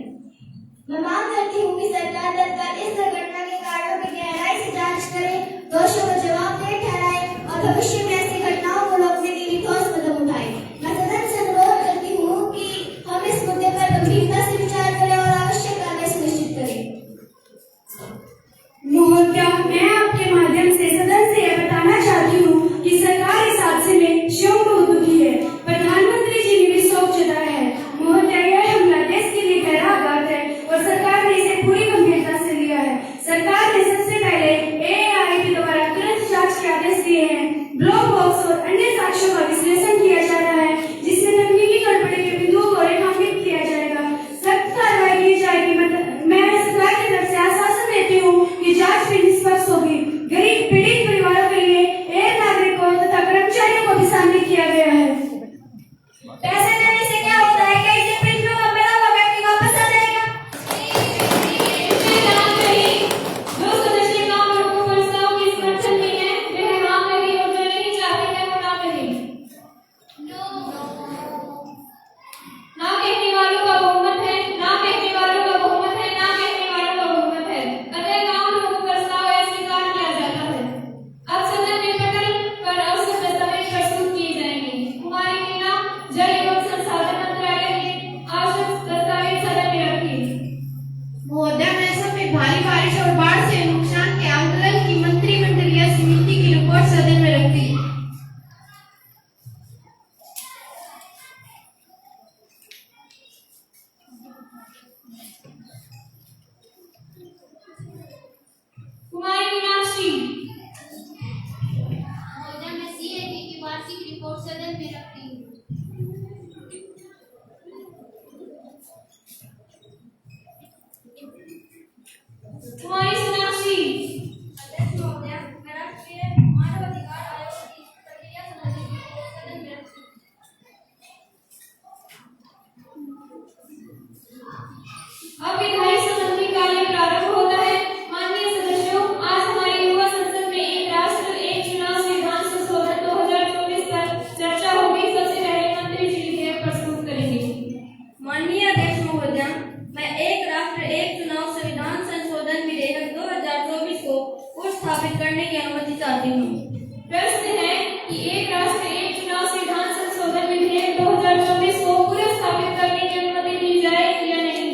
मैं मांग करती हूँ कि सरकार तत्काल इस दुर्घटना के कारणों की गहराई से जांच करे, दोषियों को जवाबदेह ठहराए और भविष्य में ऐसी घटनाओं को रोकने के लिए ठोस कदम उठाए। मैं सदन से अनुरोध करती हूँ कि हम इस मुद्दे पर गंभीरता से विचार करें और आवश्यक कार्रवाई सुनिश्चित करें। महोदया, मैं आपके माध्यम से सदन से यह बताना चाहती हूँ कि सरकार इस हादसे में क्षोभ बहुत दुखी है। प्रधानमंत्री जी ने भी शोक जताया है। महोदया, यह हमला देश के लिए गहरा आघात है और सरकार ने इसे पूरी गंभीरता से लिया है। सरकार ने सबसे पहले AAI के द्वारा तुरंत जांच के आदेश दिए हैं। ब्लैक बॉक्स और अन्य साक्ष्यों का विश्लेषण किया जा रहा है जिससे तकनीकी गड़बड़ी के बिंदुओं को रेखांकित किया जाएगा। सख्त कार्रवाई की जाएगी। मैं सरकार की तरफ से आश्वासन देती हूँ कि जांच भी निष्पक्ष होगी। गरीब पीड़ित परिवारों के लिए एयर नागरिकों तथा कर्मचारियों को भी शामिल किया गया है। पैसे देने से क्या होता है? क्या इससे पृथ्वी पर पैदा हुआ व्यक्ति वापस आ जाएगा? जो सदस्य काम प्रमुख प्रस्ताव के समर्थन में है वह हाँ कहे और जो नहीं चाहते हैं वो ना कहे। ना कहने वालों का बहुमत है, ना कहने वालों का बहुमत है, ना कहने वालों का बहुमत है। अतः काम प्रमुख प्रस्ताव अस्वीकार किया जाता है। अब सदन में पटल पर आवश्यक दस्तावेज प्रस्तुत किए जाएंगे। कुमारी मीना जल एवं संसाधन मंत्रालय ने आवश्यक दस्तावेज सदन में रखे। महोदया, मैं सब में भारी बारिश और बाढ़ से नुकसान के आंकलन की मंत्रिमंडलीय समिति की रिपोर्ट सदन में रखी। कुमारी मीनाक्षी महोदय, मैं CAG की वार्षिक रिपोर्ट सदन में रखती हूँ। कुमारी सोनाक्षी अध्यक्ष महोदया, मैं राष्ट्रीय मानव अधिकार आयोग की प्रक्रिया संबंधी रिपोर्ट सदन में रखती हूँ। अब विधायी संबंधी कार्य प्रारंभ होता है। माननीय सदस्यों, आज हमारी युवा संसद में एक राष्ट्र एक चुनाव संविधान संशोधन 2024 पर चर्चा होगी। सबसे पहले मंत्री जी विधेयक प्रस्तुत करेंगे। माननीय अध्यक्ष महोदया, मैं एक राष्ट्र एक चुनाव संविधान संशोधन विधेयक 2024 को पुनर्स्थापित करने की अनुमति चाहती हूँ। प्रश्न है कि एक राष्ट्र एक चुनाव संविधान संशोधन विधेयक 2024 को पुनर्स्थापित करने की अनुमति दी जाए या नहीं।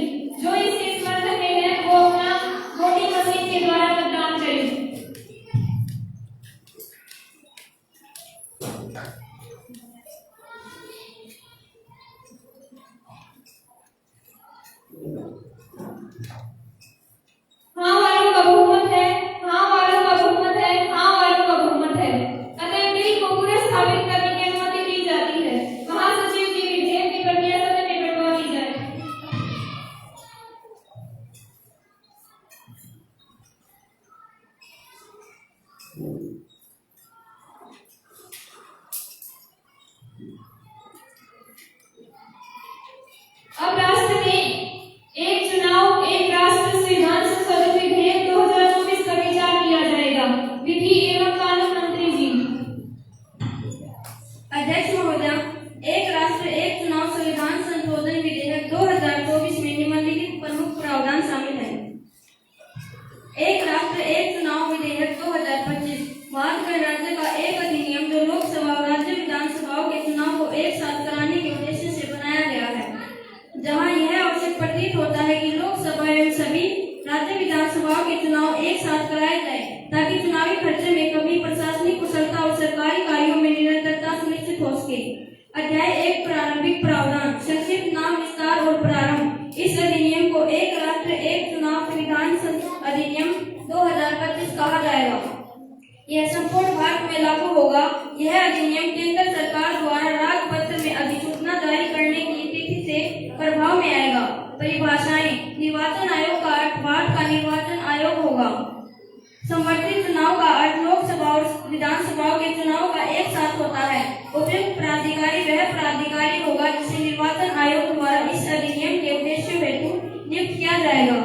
जो इसके समर्थन में है वो अपना वोटिंग मशीन के द्वारा मतदान करें। हाँ वालों का बहुमत है, हाँ वालों का बहुमत है, हाँ वालों का बहुमत है। अतः बिल को पुनर्स्थापित करने की अनुमति दी जाती है। महासचिव जी विधेयक की प्रक्रिया सदन में बढ़वा दी जाए। अब राष्ट्र में एक चुनाव एक राष्ट्र एक राष्ट्र एक चुनाव विधेयक 2025 भारत गणराज्य का एक अधिनियम जो लोकसभा और राज्य विधानसभाओं के चुनाव को एक साथ कराने के उद्देश्य से बनाया गया है, जहां यह आवश्यक प्रतीत होता है कि लोकसभा एवं सभी राज्य विधानसभाओं के चुनाव एक साथ कराए जाए ताकि चुनावी खर्चे में कमी, प्रशासनिक कुशलता और सरकारी कार्यों में निरंतरता सुनिश्चित हो सके। अध्याय 1 प्रारंभिक प्रावधान, संक्षिप्त नाम, विस्तार और प्रारंभ। इस अधिनियम को एक राष्ट्र एक चुनाव संविधान अधिनियम 2025 कहा जाएगा। यह संपूर्ण भारत में लागू होगा। यह अधिनियम केंद्र सरकार द्वारा राजपत्र में अधिसूचना जारी करने की तिथि से प्रभाव में आएगा। परिभाषाएं, निर्वाचन आयोग का अर्थ भारत का निर्वाचन आयोग होगा। संवर्धित चुनाव का अर्थ लोकसभा और विधानसभाओं के चुनाव का एक साथ होता है। उपयुक्त प्राधिकारी वह प्राधिकारी होगा जिसे निर्वाचन आयोग द्वारा इस अधिनियम के उद्देश्य हेतु नियुक्त किया जाएगा।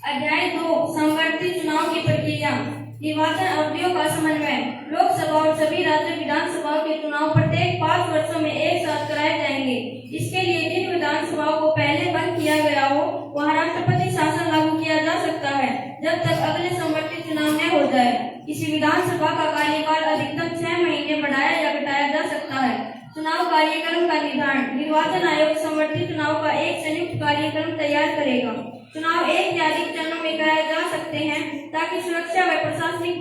अध्याय 2 संवर्धित चुनाव की प्रक्रिया, निर्वाचन अवधियों का समन्वय। लोकसभा और सभी राज्य विधानसभाओं के चुनाव प्रत्येक 5 वर्षों में एक साथ कराए जाएंगे। इसके लिए जिन विधानसभाओं को पहले बंद किया गया हो वहां राष्ट्रपति शासन लागू किया जा सकता है जब तक अगले संवर्धित चुनाव न हो जाए। किसी विधानसभा का कार्यकाल अधिकतम 6 महीने बढ़ाया या घटाया जा सकता है। चुनाव कार्यक्रम का निर्धारण, निर्वाचन आयोग संवर्धित चुनाव का एक संयुक्त कार्यक्रम तैयार करेगा। चुनाव एक या अधिक चरणों में कराए जा सकते हैं ताकि सुरक्षा व प्रशासनिक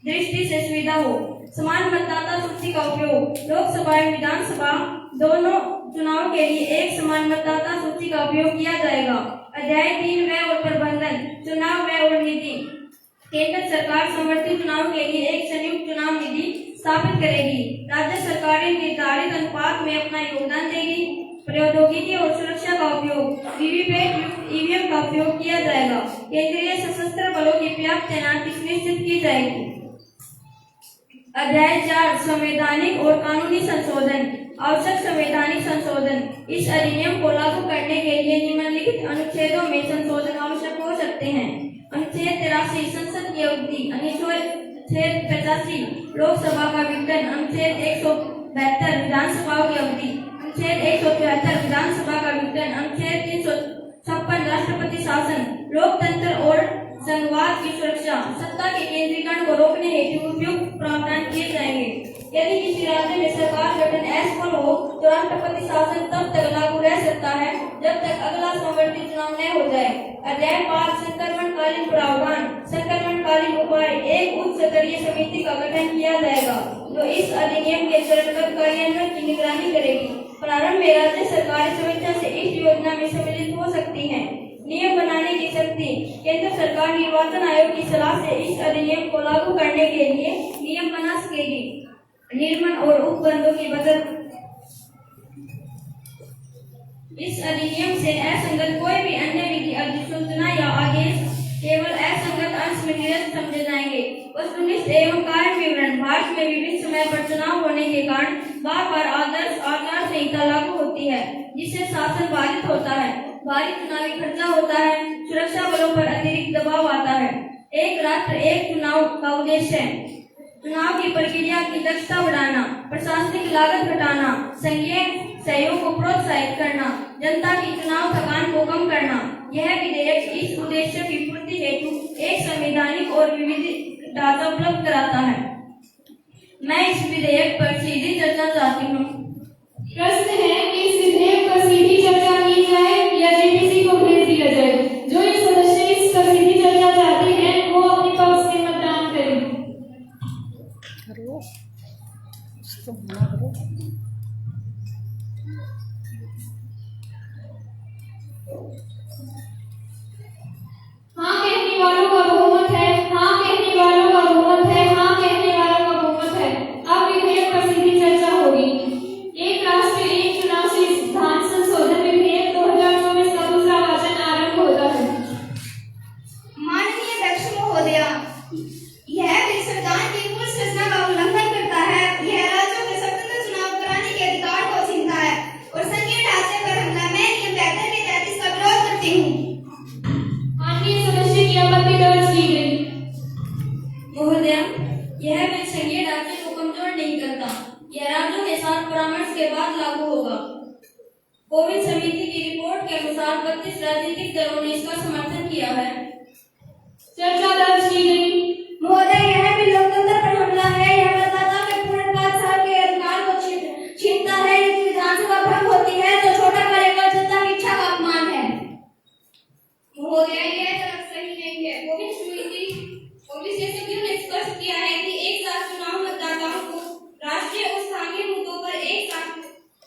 दृष्टि से सुविधा हो। समान मतदाता सूची का उपयोग, लोकसभा एवं विधानसभा दोनों चुनाव के लिए एक समान मतदाता सूची का उपयोग किया जाएगा। अध्याय 3 व्यय और प्रबंधन, चुनाव व्यय और निधि। केंद्र सरकार संवर्धित चुनाव के लिए एक संयुक्त चुनाव निधि स्थापित करेगी। राज्य सरकारें निर्धारित अनुपात में अपना योगदान देगी। प्रौद्योगिकी और सुरक्षा का उपयोग, वीवीपैट युक्त ईवीएम का उपयोग किया जाएगा। केंद्रीय सशस्त्र बलों की पर्याप्त तैनाती सुनिश्चित की जाएगी। अध्याय 4 संवैधानिक और कानूनी संशोधन, आवश्यक संवैधानिक संशोधन। इस अधिनियम को लागू करने के लिए निम्नलिखित अनुच्छेदों में संशोधन आवश्यक हो सकते हैं। अनुच्छेद 83 संसद की अवधि, अनुच्छेद 85 लोकसभा का विघटन, अनुच्छेद 172 विधानसभाओं की अवधि, अनुच्छेद 174 विधानसभा का विघटन, अनुच्छेद 356 राष्ट्रपति शासन, लोकतंत्र और संघवाद की सुरक्षा, सत्ता के केंद्रीकरण को रोकने हेतु उपयुक्त प्रावधान किए जाएंगे। यदि किसी राज्य में सरकार गठन असफल हो तो राष्ट्रपति शासन तब तक लागू रह सकता है जब तक अगला संवर्धित चुनाव न हो जाए। अध्याय 5 संक्रमणकालीन प्रावधान, संक्रमणकालीन उपाय। एक उच्च स्तरीय समिति का गठन किया जाएगा जो इस अधिनियम के चरणबद्ध कार्यान्वयन की निगरानी करेगी। प्रारंभ में राज्य सरकारें स्वेच्छा से इस योजना में सम्मिलित हो सकती हैं। नियम बनाने की शक्ति, केंद्र सरकार निर्वाचन आयोग की सलाह से इस अधिनियम को लागू करने के लिए नियम बना सकेगी। निर्माण और उपबंधों की बचत, इस अधिनियम से असंगत कोई भी अन्य विधि, अधिसूचना या आदेश केवल असंगत अंश में निरस्त समझे जाएंगे। वस्तुनिष्ठ एवं कार्य विवरण, भारत में विभिन्न समय पर चुनाव होने के कारण बार बार आदर्श आचार संहिता लागू होती है जिससे शासन बाधित होता है, भारी चुनावी खर्चा होता है, सुरक्षा बलों पर अतिरिक्त दबाव आता है। एक राष्ट्र एक चुनाव का उद्देश्य है चुनाव की प्रक्रिया की दक्षता बढ़ाना, प्रशासनिक लागत घटाना, संघीय सहयोग को प्रोत्साहित करना, जनता की चुनाव थकान को कम करना। यह विधेयक इस उद्देश्य की पूर्ति हेतु एक संवैधानिक और विविध ढांचा उपलब्ध कराता है। मैं इस विधेयक पर सीधी चर्चा चाहती हूँ। प्रश्न है कि इस विधेयक पर सीधी चर्चा की जाए या जेपीसी को भेज दिया जाए। जो ये सदस्य इस पर सीधी चर्चा चाहते हैं वो अपने पक्ष में मतदान करें। हाँ कहने वालों का बहुमत है, हाँ कहने वालों का बहुमत है, हाँ कहने वालों का बहुमत है। अब विधेयक पर सीधी चर्चा होगी। एक राष्ट्र एक चुनाव अनुसार 32 राजनीतिक दलों ने इसका समर्थन किया है। चर्चा दर्ज की गई। महोदय, यह भी लोकतंत्र पर हमला है। यह मतदाता के पूरे 5 साल के अधिकार को छीनता है। यदि विधानसभा भंग होती है तो छोटा कार्यकाल जनता की इच्छा का अपमान है। महोदय, यह तरफ सही नहीं है। पुलिस विशेषज्ञों ने स्पष्ट किया है कि एक साथ चुनाव मतदाताओं को राष्ट्रीय और स्थानीय मुद्दों पर एक साथ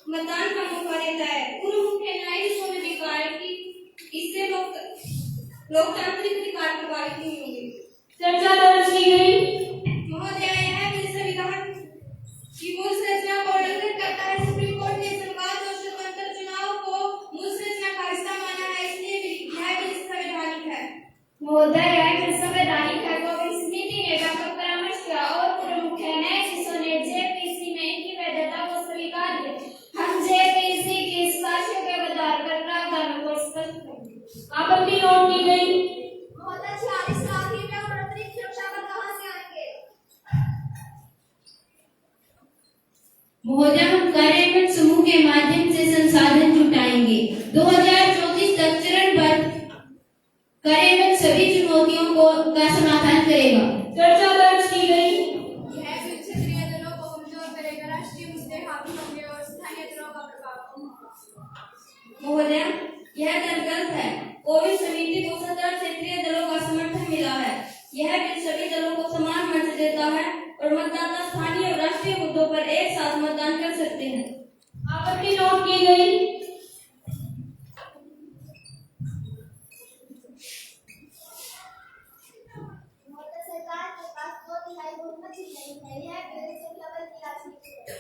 मतदान का मौका देता है। पूर्व मुख्य न्यायाधीशों ने भी कहा है कि इससे लोकतांत्रिक अधिकार प्रभावित नहीं होंगे। चर्चा दर्ज की गई। महोदय, यह भी संविधान की मूल संरचना को उल्लंघन करता है। सुप्रीम कोर्ट ने संवाद और स्वतंत्र चुनाव को मूल संरचना का हिस्सा माना है, इसलिए यह भी संवैधानिक है। महोदय, यह फिर संवैधानिक है तो इस समिति ने व्यापक परामर्श किया और पूर्व मुख्य न्यायाधीशों ने जेपीसी में इनकी वैधता को स्वीकार किया। हम जेपीसी की सिफारिशों के आधार पर प्रावधानों को स्पष्ट करेंगे। आपत्ति नोट की गई। महोदय, 46 लाख रुपए और अतिरिक्त सुरक्षा बल कहां से आएंगे? महोदय, हम कार्यान्वयन समूह के माध्यम से संसाधन जुटाएंगे। 2034 तक चरणबद्ध कार्यान्वयन सभी चुनौतियों का समाधान करेगा। चर्चा दर्ज की गई। यह फिर क्षेत्रीय दलों को कमजोर करेगा, राष्ट्रीय मुद्दे हावी होंगे और स्थानीय दलों का प्रभाव कम होगा। महोदय, यह दल गलत है। कोविड समिति को 17 क्षेत्रीय दलों का समर्थन मिला है। यह बिल सभी दलों को समान मंच देता है और मतदाता स्थानीय और राष्ट्रीय मुद्दों पर एक साथ मतदान कर सकते हैं। आपत्ति नोट की गई। महोदय, सरकार के पास 2/3 बहुमत ही नहीं है। यह विरोधी बल की राजनीति है।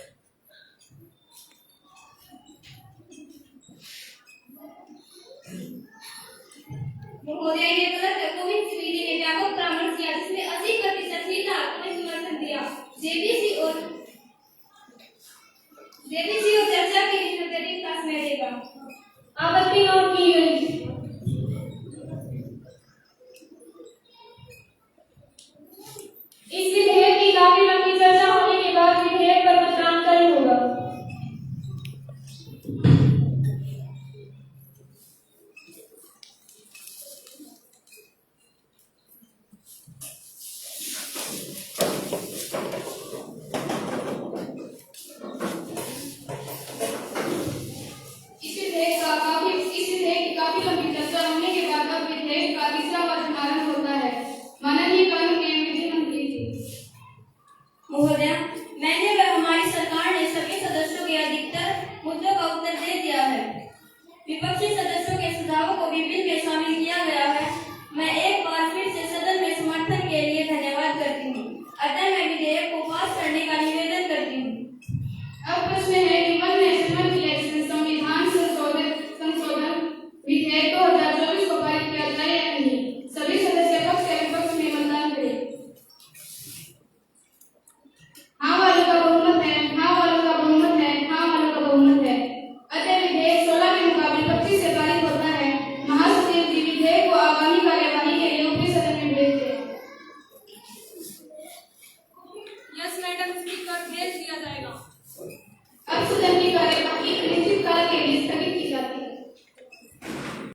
महोदय, ये गलत है। कोविड समिति ने व्यापक परामर्श किया जिसमें 80% ही धारकों ने समर्थन दिया। जेपीसी और चर्चा की निष्पत्ति का समय देगा। आपत्ति नोट की गई। इस विधेयक की काफी लंबी चर्चा होने के बाद विधेयक पर मतदान कल होगा। इस विधेयक की काफी लंबी चर्चा होने के बाद अब विधेयक का तीसरा पाठ्यक्रम होता है। माननीय कानून एवं विधि मंत्री जी। महोदय, मैंने व हमारी सरकार ने सभी सदस्यों के अधिकतर मुद्दों का उत्तर दे दिया है। विपक्षी सदस्यों के सुझावों को भी बिल में शामिल किया गया है। मैं एक बार फिर से सदन में समर्थन के लिए धन्यवाद करती हूँ। अतः मैं विधेयक को पास करने का निवेदन करती हूँ। अब प्रश्न है कि वन नेशनल इलेक्शन संविधान संशोधन विधेयक 2024 को पारित किया जाए या नहीं। सभी सदस्य पक्ष या विपक्ष में मतदान करें। हाँ वालों का बहुमत है, हाँ वालों का बहुमत है, हाँ वालों का बहुमत है। अतः विधेयक 16 के मुकाबले 25 से पारित होता है। महासचिव जी विधेयक को आगामी कार्यवाही के लिए ऊपरी सदन में भेज दें। यस मैडम, स्पीकर भेज दिया जाएगा। अब सदन की